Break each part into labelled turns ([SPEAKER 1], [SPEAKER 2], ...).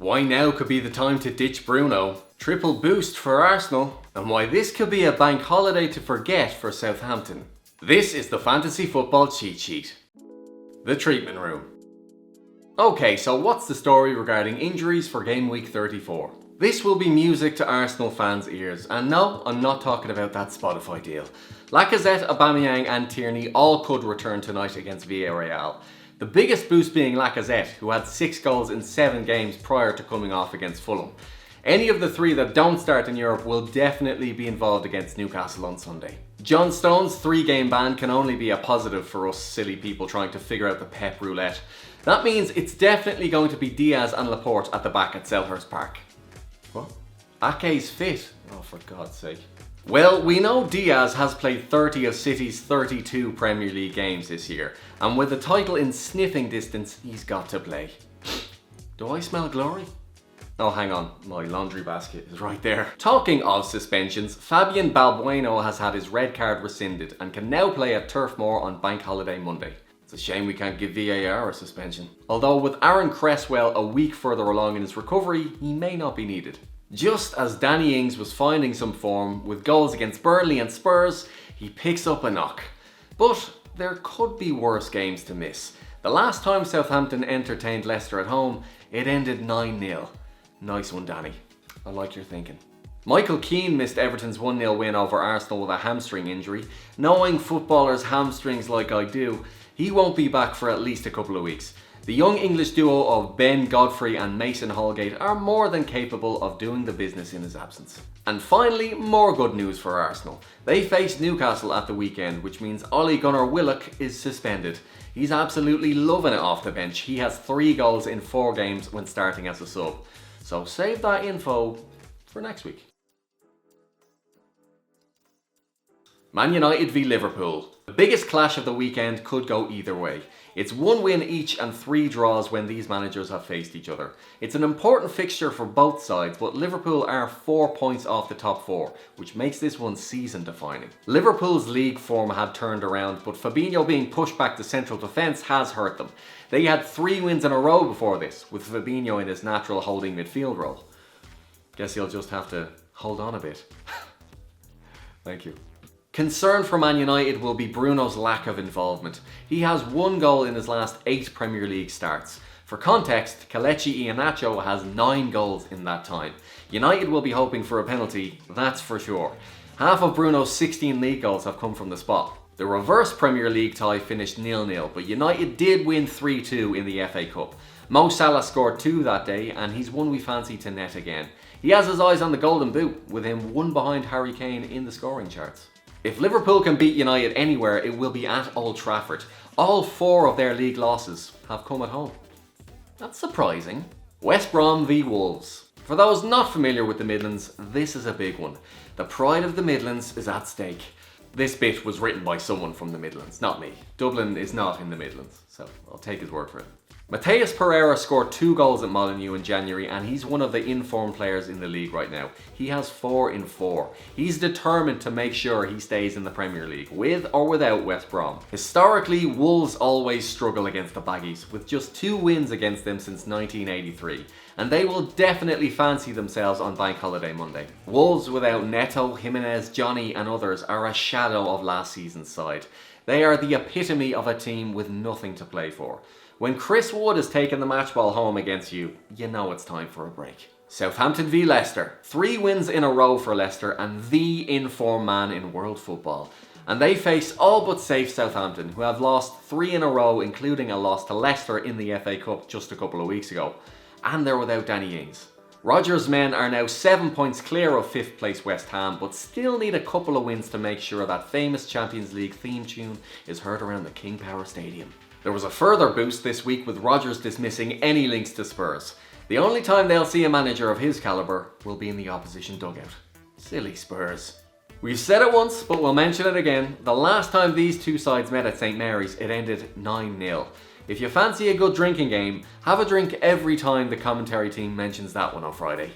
[SPEAKER 1] why now could be the time to ditch Bruno, triple boost for Arsenal, and why this could be a bank holiday to forget for Southampton. This is the Fantasy Football Cheat Sheet. The treatment room. Okay, so what's the story regarding injuries for game week 34? This will be music to Arsenal fans' ears, and no, I'm not talking about that Spotify deal. Lacazette, Aubameyang and Tierney all could return tonight against Villarreal. The biggest boost being Lacazette, who had 6 goals in 7 games prior to coming off against Fulham. Any of the 3 that don't start in Europe will definitely be involved against Newcastle on Sunday. John Stones' 3-game ban can only be a positive for us silly people trying to figure out the Pep roulette. That means it's definitely going to be Diaz and Laporte at the back at Selhurst Park. What? Ake's fit? Oh, for God's sake. Well, we know Diaz has played 30 of City's 32 Premier League games this year, and with the title in sniffing distance, he's got to play. Do I smell glory? Oh, hang on, my laundry basket is right there. Talking of suspensions, Fabian Balbuena has had his red card rescinded and can now play at Turf Moor on Bank Holiday Monday. It's a shame we can't give VAR a suspension. Although with Aaron Cresswell a week further along in his recovery, he may not be needed. Just as Danny Ings was finding some form with goals against Burnley and Spurs, he picks up a knock. But there could be worse games to miss. The last time Southampton entertained Leicester at home, it ended 9-0. Nice one, Danny. I like your thinking. Michael Keane missed Everton's 1-0 win over Arsenal with a hamstring injury. Knowing footballers' hamstrings like I do, he won't be back for at least a couple of weeks. The young English duo of Ben Godfrey and Mason Holgate are more than capable of doing the business in his absence. And finally, more good news for Arsenal. They face Newcastle at the weekend, which means Ole Gunnar Willock is suspended. He's absolutely loving it off the bench. He has 3 goals in 4 games when starting as a sub. So save that info for next week. Man United v Liverpool. The biggest clash of the weekend could go either way. It's 1 win each and 3 draws when these managers have faced each other. It's an important fixture for both sides, but Liverpool are 4 points off the top 4, which makes this one season defining. Liverpool's league form had turned around, but Fabinho being pushed back to central defence has hurt them. They had 3 wins in a row before this, with Fabinho in his natural holding midfield role. Guess he'll just have to hold on a bit. Thank you. Concern for Man United will be Bruno's lack of involvement. He has 1 goal in his last 8 Premier League starts. For context, Kelechi Iheanacho has 9 goals in that time. United will be hoping for a penalty, that's for sure. Half of Bruno's 16 league goals have come from the spot. The reverse Premier League tie finished 0-0, but United did win 3-2 in the FA Cup. Mo Salah scored 2 that day, and he's one we fancy to net again. He has his eyes on the Golden Boot, with him 1 behind Harry Kane in the scoring charts. If Liverpool can beat United anywhere, it will be at Old Trafford. All 4 of their league losses have come at home. That's surprising. West Brom v Wolves. For those not familiar with the Midlands, this is a big one. The pride of the Midlands is at stake. This bit was written by someone from the Midlands, not me. Dublin is not in the Midlands, so I'll take his word for it. Mateus Pereira scored 2 goals at Molineux in January, and he's one of the informed players in the league right now. He has 4 in 4. He's determined to make sure he stays in the Premier League, with or without West Brom. Historically, Wolves always struggle against the Baggies, with just 2 wins against them since 1983, and they will definitely fancy themselves on Bank Holiday Monday. Wolves without Neto, Jimenez, Johnny and others are a shadow of last season's side. They are the epitome of a team with nothing to play for. When Chris Wood has taken the match ball home against you, you know it's time for a break. Southampton v Leicester. 3 wins in a row for Leicester and the informed man in world football. And they face all but safe Southampton, who have lost 3 in a row, including a loss to Leicester in the FA Cup just a couple of weeks ago. And they're without Danny Ings. Rodgers' men are now 7 points clear of 5th place West Ham, but still need a couple of wins to make sure that famous Champions League theme tune is heard around the King Power Stadium. There was a further boost this week with Rodgers dismissing any links to Spurs. The only time they'll see a manager of his calibre will be in the opposition dugout. Silly Spurs. We've said it once, but we'll mention it again. The last time these 2 sides met at St Mary's, it ended 9-0. If you fancy a good drinking game, have a drink every time the commentary team mentions that one on Friday.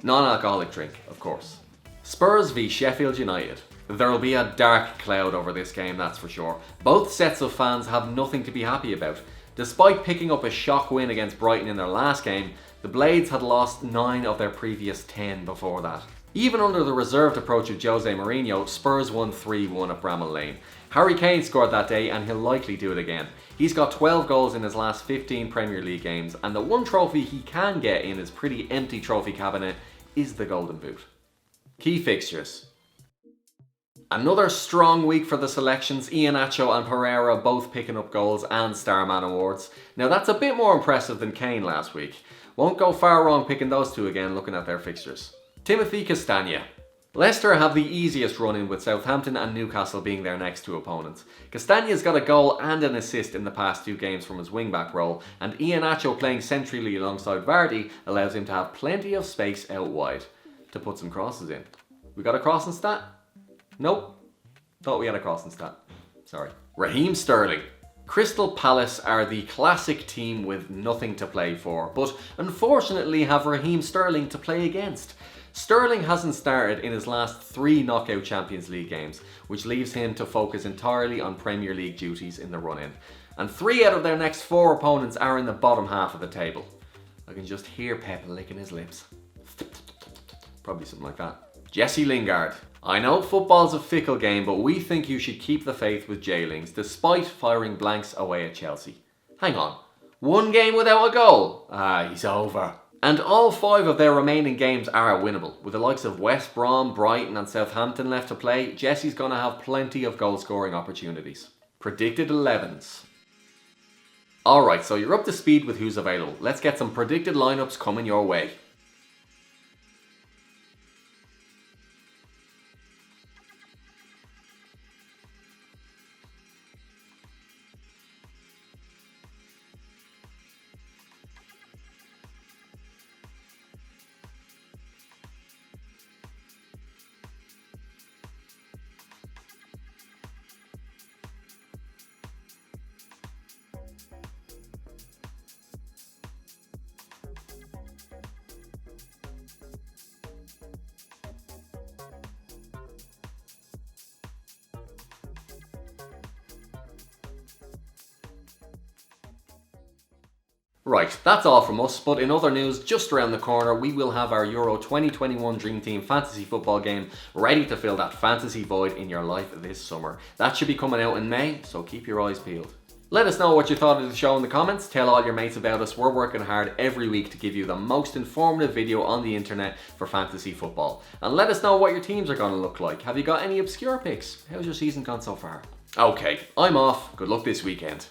[SPEAKER 1] Non-alcoholic drink, of course. Spurs v Sheffield United. There'll be a dark cloud over this game, that's for sure. Both sets of fans have nothing to be happy about. Despite picking up a shock win against Brighton in their last game, the Blades had lost 9 of their previous 10 before that. Even under the reserved approach of Jose Mourinho, Spurs won 3-1 at Bramall Lane. Harry Kane scored that day and he'll likely do it again. He's got 12 goals in his last 15 Premier League games, and the one trophy he can get in his pretty empty trophy cabinet is the Golden Boot. Key fixtures. Another strong week for the selections, Iheanacho and Pereira both picking up goals and Starman awards. Now that's a bit more impressive than Kane last week. Won't go far wrong picking those two again looking at their fixtures. Timothy Castagne. Leicester have the easiest run in with Southampton and Newcastle being their next two opponents. Castagne's got a goal and an assist in the past 2 games from his wing-back role, and Iheanacho playing centrally alongside Vardy allows him to have plenty of space out wide to put some crosses in. We got a crossing stat? Nope. Thought we had a crossing stat. Sorry. Raheem Sterling. Crystal Palace are the classic team with nothing to play for, but unfortunately have Raheem Sterling to play against. Sterling hasn't started in his last 3 knockout Champions League games, which leaves him to focus entirely on Premier League duties in the run-in. And 3 out of their next 4 opponents are in the bottom half of the table. I can just hear Pep licking his lips. Probably something like that. Jesse Lingard. I know football's a fickle game, but we think you should keep the faith with J-Lings, despite firing blanks away at Chelsea. Hang on. 1 game without a goal? He's over. And all 5 of their remaining games are winnable. With the likes of West Brom, Brighton and Southampton left to play, Jesse's going to have plenty of goal scoring opportunities. Predicted 11s. Alright, so you're up to speed with who's available. Let's get some predicted lineups coming your way. Right, that's all from us, but in other news, just around the corner, we will have our Euro 2021 Dream Team fantasy football game ready to fill that fantasy void in your life this summer. That should be coming out in May, so keep your eyes peeled. Let us know what you thought of the show in the comments, tell all your mates about us. We're working hard every week to give you the most informative video on the internet for fantasy football. And let us know what your teams are going to look like. Have you got any obscure picks? How's your season gone so far? Okay, I'm off. Good luck this weekend.